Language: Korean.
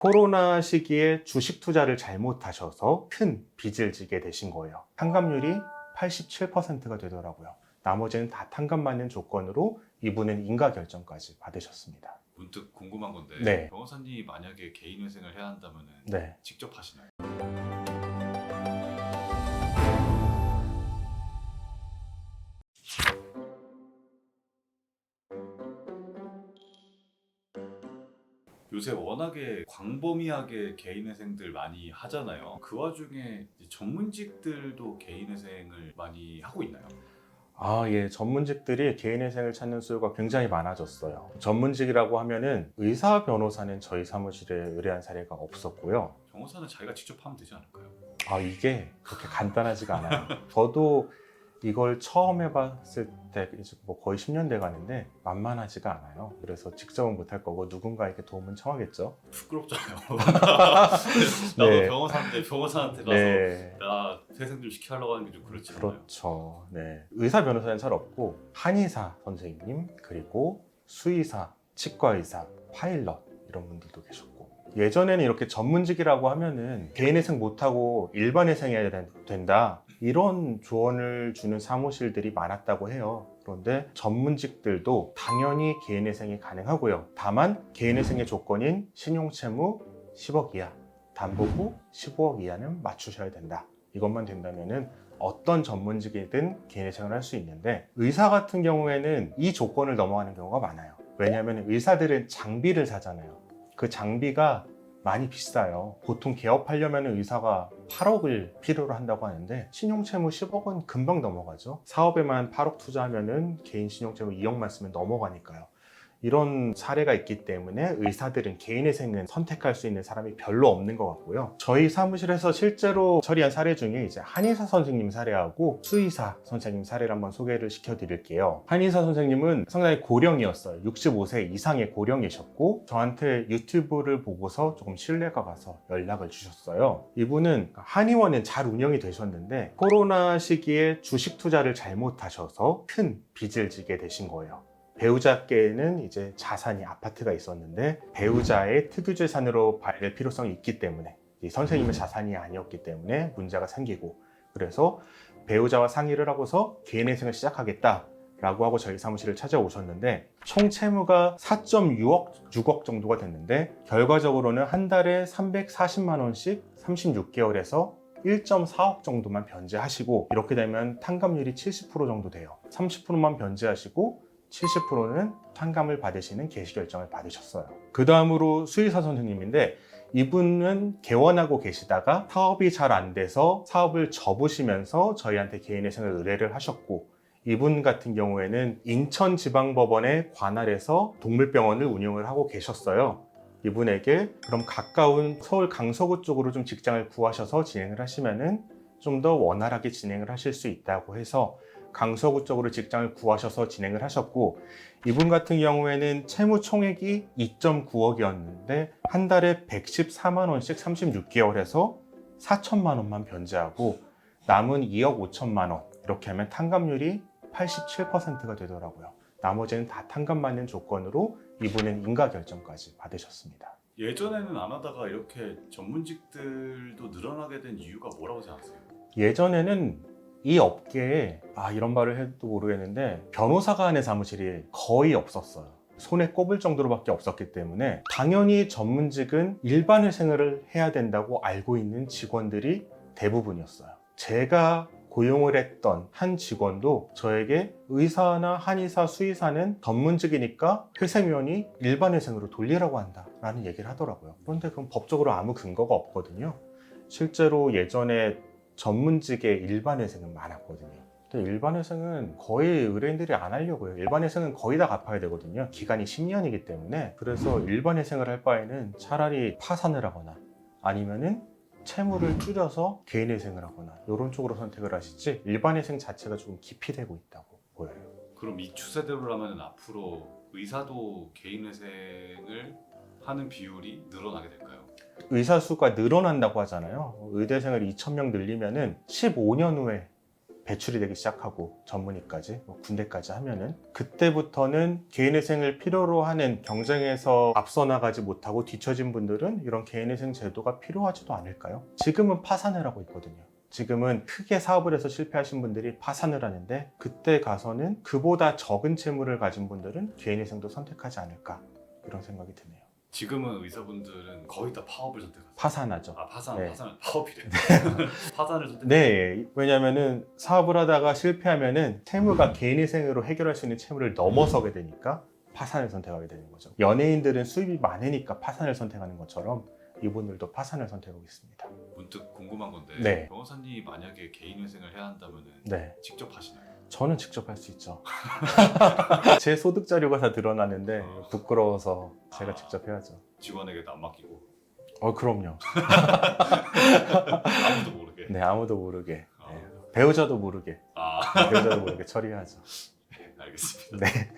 코로나 시기에 주식 투자를 잘못하셔서 큰 빚을 지게 되신 거예요. 탕감률이 87%가 되더라고요. 나머지는 다 탕감받는 조건으로 이분은 인가결정까지 받으셨습니다. 문득 궁금한 건데 네. 변호사님이 만약에 개인회생을 해야 한다면 네. 직접 하시나요? 요새 워낙에 광범위하게 개인회생들 많이 하잖아요. 그 와중에 이제 전문직들도 개인회생을 많이 하고 있나요? 예. 전문직들이 개인회생을 찾는 수요가 굉장히 많아졌어요. 전문직이라고 하면은 의사, 변호사는 저희 사무실에 의뢰한 사례가 없었고요. 변호사는 자기가 직접 하면 되지 않을까요? 이게 그렇게 간단하지가 않아요. 저도 이걸 처음 해봤을 때 이제 거의 10년 돼 가는데 만만하지가 않아요. 그래서 직접은 못할 거고 누군가에게 도움은 청하겠죠. 부끄럽잖아요. 나도 네. 변호사인데 변호사한테 가서 네. 나 회생 좀 시키려고 하는 게 좀 그렇지 않나요? 그렇죠. 네. 의사, 변호사는 잘 없고 한의사 선생님, 그리고 수의사, 치과의사, 파일럿 이런 분들도 계셨고, 예전에는 이렇게 전문직이라고 하면은 개인회생 못하고 일반회생해야 된다, 이런 조언을 주는 사무실들이 많았다고 해요. 그런데 전문직들도 당연히 개인회생이 가능하고요. 다만 개인회생의 조건인 신용채무 10억 이하, 담보부 15억 이하는 맞추셔야 된다. 이것만 된다면은 어떤 전문직이든 개인회생을 할 수 있는데, 의사 같은 경우에는 이 조건을 넘어가는 경우가 많아요. 왜냐하면 의사들은 장비를 사잖아요. 그 장비가 많이 비싸요. 보통 개업하려면 의사가 8억을 필요로 한다고 하는데 신용채무 10억은 금방 넘어가죠. 사업에만 8억 투자하면은 개인 신용채무 2억만 쓰면 넘어가니까요. 이런 사례가 있기 때문에 의사들은 개인회생은 선택할 수 있는 사람이 별로 없는 것 같고요. 저희 사무실에서 실제로 처리한 사례 중에 이제 한의사 선생님 사례하고 수의사 선생님 사례를 한번 소개를 시켜드릴게요. 한의사 선생님은 상당히 고령이었어요. 65세 이상의 고령이셨고 저한테 유튜브를 보고서 조금 신뢰가 가서 연락을 주셨어요. 이분은 한의원은 잘 운영이 되셨는데 코로나 시기에 주식 투자를 잘못하셔서 큰 빚을 지게 되신 거예요. 배우자께는 이제 자산이 아파트가 있었는데 배우자의 특유재산으로 봐야 될 필요성이 있기 때문에, 이 선생님의 자산이 아니었기 때문에 문제가 생기고, 그래서 배우자와 상의를 하고서 개인회생을 시작하겠다라고 하고 저희 사무실을 찾아오셨는데 총 채무가 4.6억, 6억 정도가 됐는데 결과적으로는 한 달에 340만 원씩 36개월에서 1.4억 정도만 변제하시고, 이렇게 되면 탕감률이 70% 정도 돼요. 30%만 변제하시고 70%는 탕감을 받으시는 개시결정을 받으셨어요. 그 다음으로 수의사 선생님인데, 이분은 개원하고 계시다가 사업이 잘 안 돼서 사업을 접으시면서 저희한테 개인회생을 의뢰를 하셨고, 이분 같은 경우에는 인천지방법원의 관할에서 동물병원을 운영을 하고 계셨어요. 이분에게 그럼 가까운 서울 강서구 쪽으로 좀 직장을 구하셔서 진행을 하시면은 좀 더 원활하게 진행을 하실 수 있다고 해서 강서구 쪽으로 직장을 구하셔서 진행을 하셨고, 이분 같은 경우에는 채무 총액이 2.9억이었는데 한 달에 114만 원씩 36개월에서 4천만 원만 변제하고 남은 2억 5천만 원, 이렇게 하면 탕감률이 87%가 되더라고요. 나머지는 다 탕감받는 조건으로 이분은 인가결정까지 받으셨습니다. 예전에는 안 하다가 이렇게 전문직들도 늘어나게 된 이유가 뭐라고 생각하세요? 예전에는 이 업계에 이런 말을 해도 모르겠는데 변호사가 하는 사무실이 거의 없었어요. 손에 꼽을 정도로밖에 없었기 때문에 당연히 전문직은 일반회생을 해야 된다고 알고 있는 직원들이 대부분이었어요. 제가 고용을 했던 한 직원도 저에게 의사나 한의사, 수의사는 전문직이니까 회생위원이 일반회생으로 돌리라고 한다라는 얘기를 하더라고요. 그런데 그건 법적으로 아무 근거가 없거든요. 실제로 예전에 전문직의 일반회생은 많았거든요. 근데 일반회생은 거의 의뢰인들이 안 하려고요. 일반회생은 거의 다 갚아야 되거든요. 기간이 10년이기 때문에. 그래서 일반회생을 할 바에는 차라리 파산을 하거나 아니면은 채무를 줄여서 개인회생을 하거나 이런 쪽으로 선택을 하시지, 일반회생 자체가 조금 기피되고 있다고 보여요. 그럼 이 추세대로라면 앞으로 의사도 개인회생을 하는 비율이 늘어나게 될까요? 의사 수가 늘어난다고 하잖아요. 의대생을 2,000명 늘리면은 15년 후에 배출이 되기 시작하고 전문의까지 뭐 군대까지 하면은 그때부터는 개인회생을 필요로 하는 경쟁에서 앞서 나가지 못하고 뒤처진 분들은 이런 개인회생 제도가 필요하지도 않을까요? 지금은 파산을 하고 있거든요. 지금은 크게 사업을 해서 실패하신 분들이 파산을 하는데 그때 가서는 그보다 적은 채무를 가진 분들은 개인회생도 선택하지 않을까 이런 생각이 드네요. 지금은 의사분들은 거의 다 파업을 선택하세요. 파산하죠. 아 파산, 네. 파산, 파업이래. 파산을 선택. 네, 왜냐면은 사업을 하다가 실패하면은 채무가 개인회생으로 해결할 수 있는 채무를 넘어서게 되니까 파산을 선택하게 되는 거죠. 연예인들은 수입이 많으니까 파산을 선택하는 것처럼 이분들도 파산을 선택하고 있습니다. 문득 궁금한 건데 네. 변호사님이 만약에 개인회생을 해야 한다면은 네, 직접 하시나요? 저는 직접 할 수 있죠. 제 소득 자료가 다 드러나는데 부끄러워서 제가 직접 해야죠. 직원에게도 안 맡기고 그럼요. 아무도 모르게. 네, 아무도 모르게. 아. 네, 배우자도 모르게. 아 배우자도 모르게 처리해야죠. 알겠습니다. 네.